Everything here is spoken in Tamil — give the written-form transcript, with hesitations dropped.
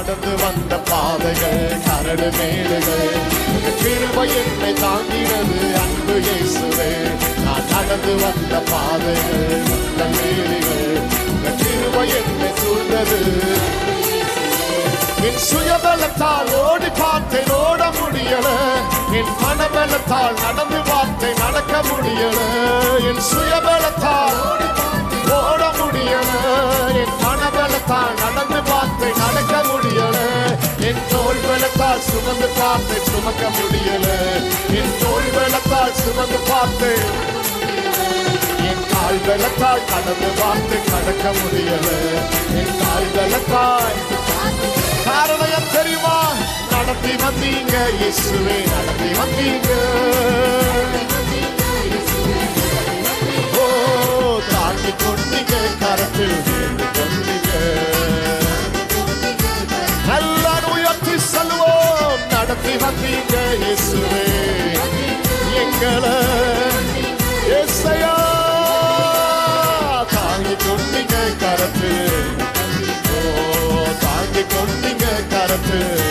நடந்து வந்த பாதைகள் கரடு மேடுகள், கிருபை என்னை தாங்கினது அன்பு இயேசுவே. நான் நடந்து வந்த பாதைகள் மேடுகள், கிருபை என்னை சூழ்ந்தது. என் சுயபலத்தால் ஓடி பார்த்தேன், ஓட முடியல. என் மனபலத்தால் நடந்து பார்த்தேன், நடக்க முடியல. என் சுயபலத்தால் ஓட முடியல. என் மனபலத்தால் நடந்து பார்த்தேன், நடக்க முடியல. என் தோள் பலத்தால் சுமந்து பார்த்தேன், சுமக்க முடியல. என் தோள் பலத்தால் சுமந்து பார்த்தேன், என் கால் பலத்தால் கடந்து பார்த்தேன், கடக்க முடியல. என் கால் பலத்தால் காரணம் தெரியுமா? நடத்தி வந்தீங்க இயேசுவே, நடத்தி வந்தீங்க. ஓ, தாண்டி கொண்டீங்க, கரத்தில் கொண்டீங்க. எல்லாரும் உயர்த்தி சொல்லுவோம், நடத்தி வந்தீங்க இயேசுவே எங்களை. இயேசையா தாங்கி கொண்டீங்க கரத்தில், தாங்கி கொண்டீங்க கரத்தில்.